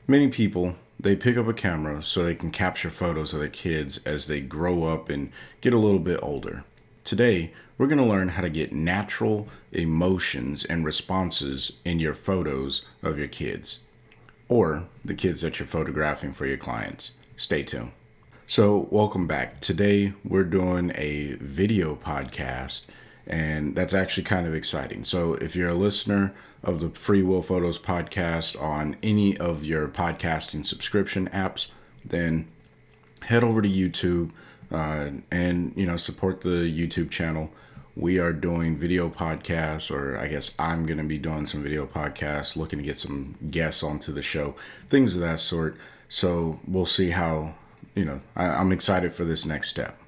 Many people, they pick up a camera so they can capture photos of their kids as they grow up and get a little bit older. Today, we're going to learn how to get natural emotions and responses in your photos of your kids or the kids that you're photographing for your clients. Stay tuned. So, welcome back. Today, we're doing a video podcast, and that's actually kind of exciting. So, if you're a listener of the Free Will Photos podcast on any of your podcasting subscription apps, then head over to YouTube and support the YouTube channel. We are doing video podcasts, or I guess I'm going to be doing some video podcasts, looking to get some guests onto the show, things of that sort. So we'll see how, I'm excited for this next step.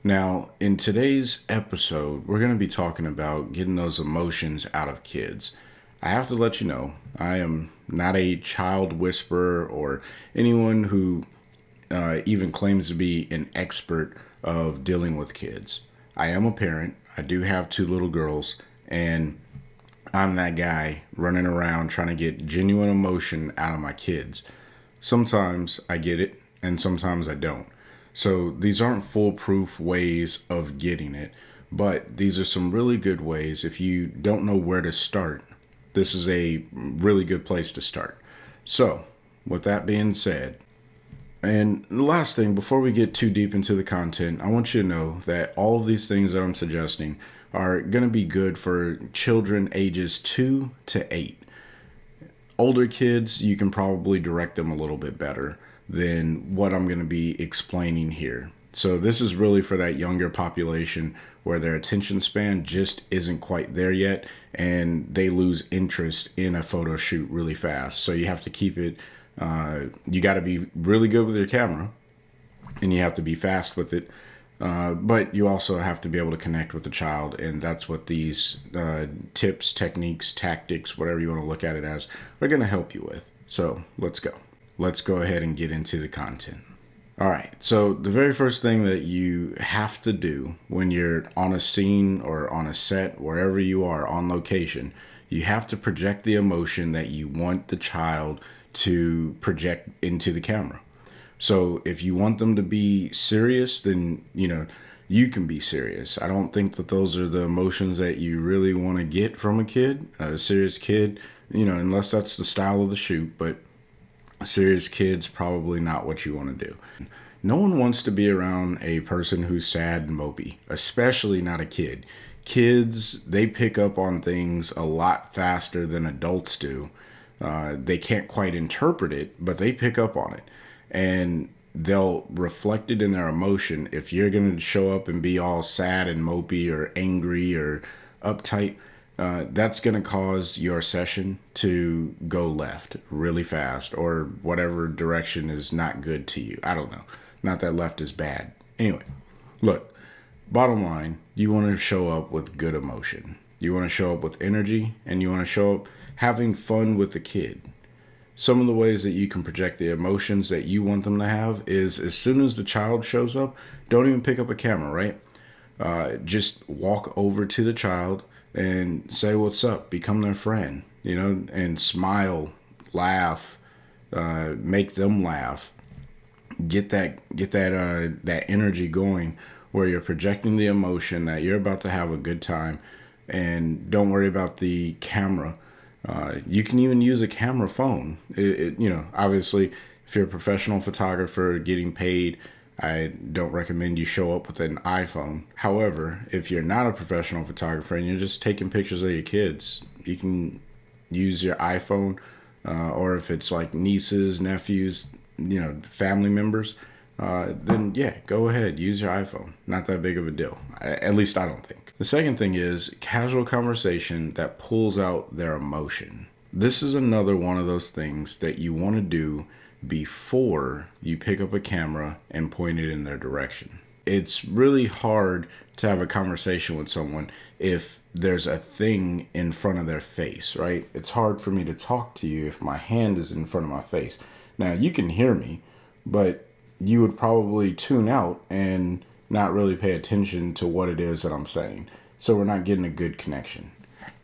Now, in today's episode, we're going to be talking about getting those emotions out of kids. I have to let you know, I am not a child whisperer or anyone who even claims to be an expert of dealing with kids. I am a parent. I do have two little girls, and I'm that guy running around trying to get genuine emotion out of my kids. Sometimes I get it, and sometimes I don't. So these aren't foolproof ways of getting it, but these are some really good ways. If you don't know where to start, this is a really good place to start. So, with that being said, and the last thing, before we get too deep into the content, I want you to know that all of these things that I'm suggesting are going to be good for children ages 2 to 8. Older kids, you can probably direct them a little bit better than what I'm going to be explaining here. So this is really for that younger population where their attention span just isn't quite there yet, and they lose interest in a photo shoot really fast. So you have to keep it, you got to be really good with your camera, and you have to be fast with it. But you also have to be able to connect with the child, and that's what these tips, techniques, tactics, whatever you want to look at it as, are going to help you with. So let's go. Let's go ahead and get into the content. All right, so the very first thing that you have to do when you're on a scene or on a set, wherever you are on location, you have to project the emotion that you want the child to project into the camera. So if you want them to be serious, then, you can be serious. I don't think that those are the emotions that you really want to get from a kid, a serious kid, unless that's the style of the shoot, but serious kids, probably not what you want to do. No one wants to be around a person who's sad and mopey, especially not a kid. Kids, they pick up on things a lot faster than adults do. They can't quite interpret it, but they pick up on it. And they'll reflect it in their emotion. If you're going to show up and be all sad and mopey or angry or uptight, that's going to cause your session to go left really fast, or whatever direction is not good to you. I don't know. Not that left is bad. Anyway, look, bottom line, you want to show up with good emotion. You want to show up with energy, and you want to show up having fun with the kid. Some of the ways that you can project the emotions that you want them to have is, as soon as the child shows up, don't even pick up a camera, right? Just walk over to the child and say what's up, become their friend, and smile, laugh, make them laugh, get that energy going, where you're projecting the emotion that you're about to have a good time, and don't worry about the camera. You can even use a camera phone. Obviously, if you're a professional photographer getting paid, I don't recommend you show up with an iPhone. However, if you're not a professional photographer and you're just taking pictures of your kids, you can use your iPhone, or if it's like nieces, nephews, family members, then yeah, go ahead, use your iPhone. Not that big of a deal. At least I don't think. The second thing is casual conversation that pulls out their emotion. This is another one of those things that you want to do before you pick up a camera and point it in their direction. It's really hard to have a conversation with someone if there's a thing in front of their face, right? It's hard for me to talk to you if my hand is in front of my face. Now, you can hear me, but you would probably tune out and not really pay attention to what it is that I'm saying. So we're not getting a good connection.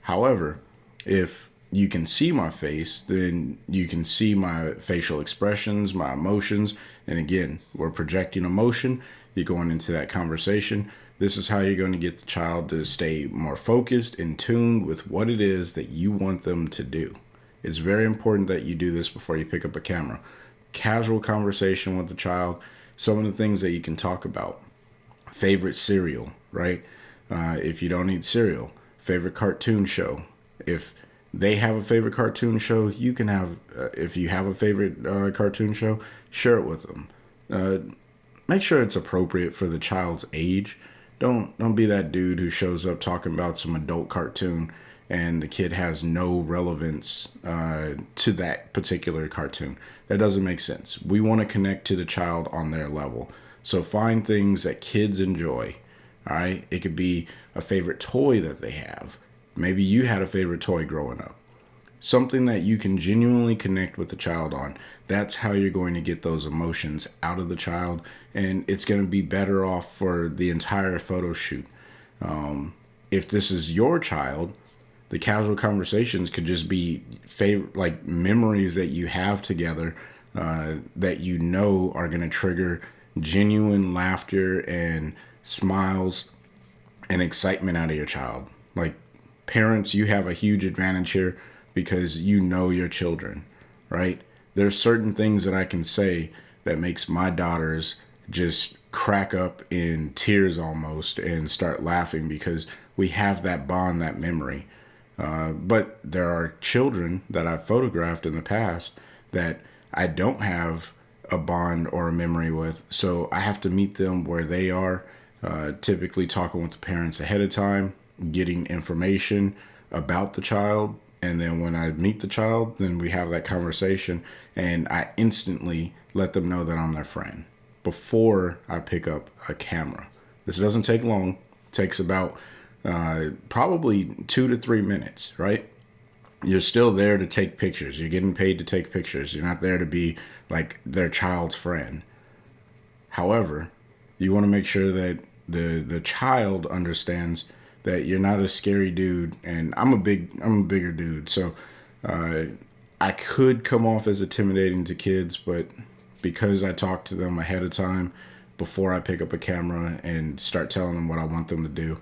However, if you can see my face, then you can see my facial expressions, my emotions. And again, we're projecting emotion. You're going into that conversation. This is how you're going to get the child to stay more focused and tuned with what it is that you want them to do. It's very important that you do this before you pick up a camera. Casual conversation with the child. Some of the things that you can talk about. Favorite cereal, right? If you don't eat cereal. Favorite cartoon show. If they have a favorite cartoon show, you can have, if you have a favorite cartoon show, share it with them. Make sure it's appropriate for the child's age. Don't be that dude who shows up talking about some adult cartoon and the kid has no relevance to that particular cartoon. That doesn't make sense. We want to connect to the child on their level. So find things that kids enjoy. All right. It could be a favorite toy that they have. Maybe you had a favorite toy growing up. Something that you can genuinely connect with the child on. That's how you're going to get those emotions out of the child. And it's going to be better off for the entire photo shoot. If this is your child, the casual conversations could just be like memories that you have together that you know are going to trigger genuine laughter and smiles and excitement out of your child. Like parents, you have a huge advantage here because you know your children, right? There's certain things that I can say that makes my daughters just crack up in tears almost and start laughing because we have that bond, that memory. But there are children that I've photographed in the past that I don't have a bond or a memory with. So I have to meet them where they are, typically talking with the parents ahead of time, getting information about the child. And then when I meet the child, then we have that conversation and I instantly let them know that I'm their friend before I pick up a camera. This doesn't take long. It takes about probably 2 to 3 minutes, right? You're still there to take pictures. You're getting paid to take pictures. You're not there to be like their child's friend. However, you want to make sure that the child understands that you're not a scary dude. And I'm a bigger dude. So I could come off as intimidating to kids, but because I talk to them ahead of time before I pick up a camera and start telling them what I want them to do,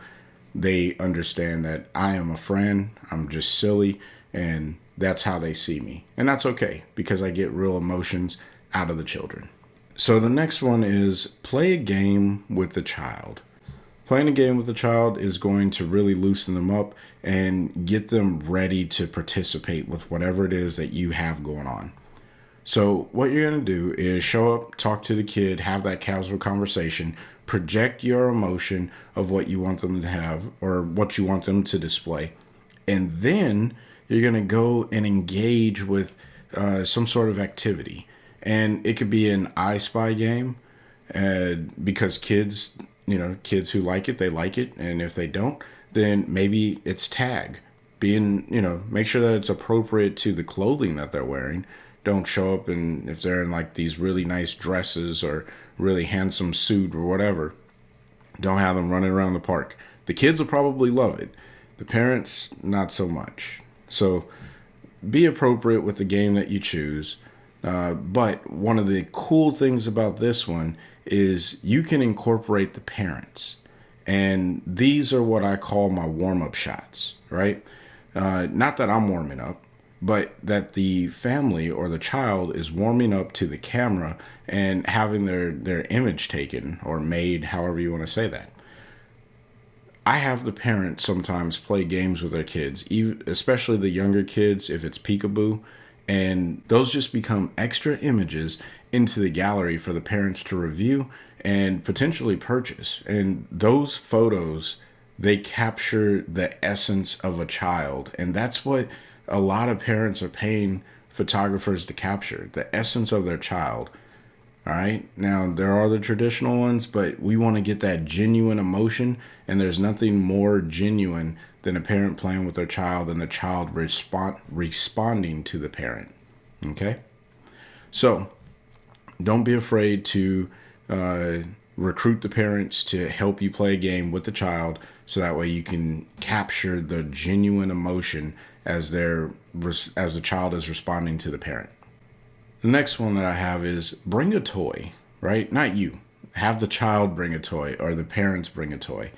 they understand that I am a friend. I'm just silly. And that's how they see me. And that's okay because I get real emotions out of the children. So the next one is play a game with the child. Playing a game with the child is going to really loosen them up and get them ready to participate with whatever it is that you have going on. So what you're going to do is show up, talk to the kid, have that casual conversation, project your emotion of what you want them to have or what you want them to display. And then you're going to go and engage with some sort of activity. And it could be an I Spy game because kids who like it, they like it. And if they don't, then maybe it's tag. Make sure that it's appropriate to the clothing that they're wearing. Don't show up and if they're in like these really nice dresses or really handsome suit or whatever, don't have them running around the park. The kids will probably love it. The parents, not so much. So be appropriate with the game that you choose. But one of the cool things about this one is you can incorporate the parents. And these are what I call my warm-up shots, right? Not that I'm warming up, but that the family or the child is warming up to the camera and having their image taken or made, however you want to say that. I have the parents sometimes play games with their kids, especially the younger kids, if it's peekaboo, and those just become extra images into the gallery for the parents to review and potentially purchase. And those photos, they capture the essence of a child, and that's what a lot of parents are paying photographers to capture, the essence of their child. All right. Now, there are the traditional ones, but we want to get that genuine emotion. And there's nothing more genuine than a parent playing with their child and the child responding to the parent. Okay. So don't be afraid to recruit the parents to help you play a game with the child so that way you can capture the genuine emotion as as the child is responding to the parent. The next one that I have is bring a toy, right? Not you. Have the child bring a toy or the parents bring a toy.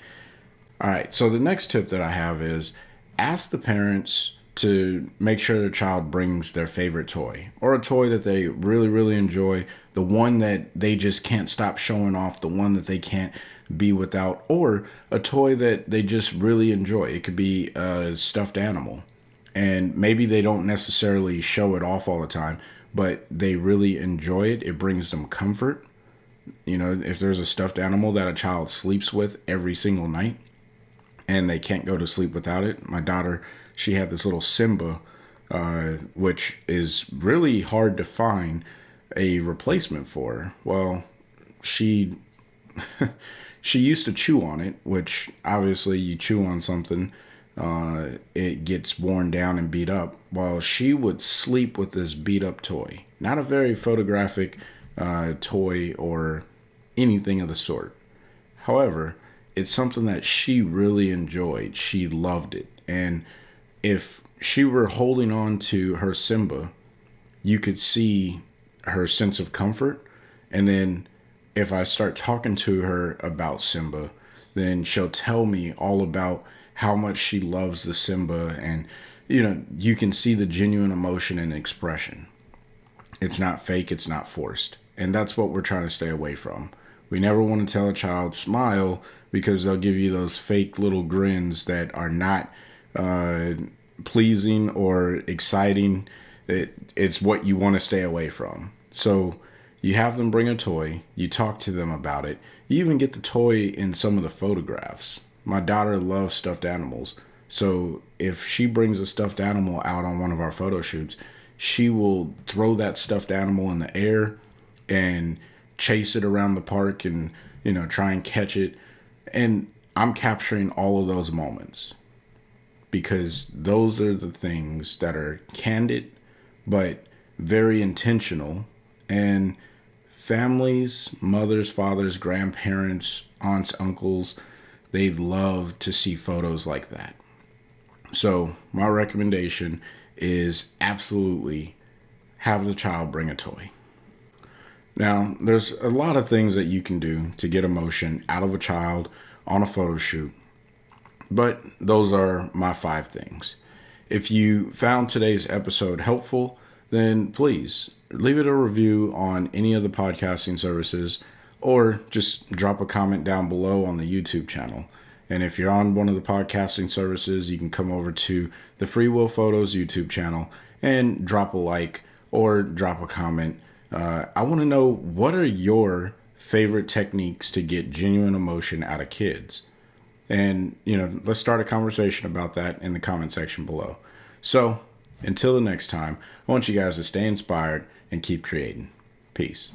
All right. So the next tip that I have is ask the parents to make sure their child brings their favorite toy or a toy that they really, really enjoy, the one that they just can't stop showing off, the one that they can't be without, or a toy that they just really enjoy. It could be a stuffed animal, and maybe they don't necessarily show it off all the time, but they really enjoy it. It brings them comfort. You know, if there's a stuffed animal that a child sleeps with every single night and they can't go to sleep without it. My daughter, she had this little Simba, which is really hard to find a replacement for. Well, she she used to chew on it, which obviously you chew on something, it gets worn down and beat up. Well, she would sleep with this beat up toy. Not a very photographic toy or anything of the sort. However, it's something that she really enjoyed. She loved it. And if she were holding on to her Simba, you could see her sense of comfort. And then if I start talking to her about Simba, then she'll tell me all about how much she loves the Simba. And, you know, you can see the genuine emotion and expression. It's not fake, it's not forced. And that's what we're trying to stay away from. We never want to tell a child smile because they'll give you those fake little grins that are not pleasing or exciting. It's what you want to stay away from. So you have them bring a toy, you talk to them about it. You even get the toy in some of the photographs. My daughter loves stuffed animals. So if she brings a stuffed animal out on one of our photo shoots, she will throw that stuffed animal in the air and chase it around the park and, you know, try and catch it. And I'm capturing all of those moments because those are the things that are candid, but very intentional. And families, mothers, fathers, grandparents, aunts, uncles, they love to see photos like that. So my recommendation is absolutely have the child bring a toy. Now, there's a lot of things that you can do to get emotion out of a child on a photo shoot, but those are my 5 things. If you found today's episode helpful, then please leave it a review on any of the podcasting services or just drop a comment down below on the YouTube channel. And if you're on one of the podcasting services, you can come over to the Free Will Photos YouTube channel and drop a like or drop a comment. I want to know, what are your favorite techniques to get genuine emotion out of kids? And, you know, let's start a conversation about that in the comment section below. So until the next time, I want you guys to stay inspired and keep creating. Peace.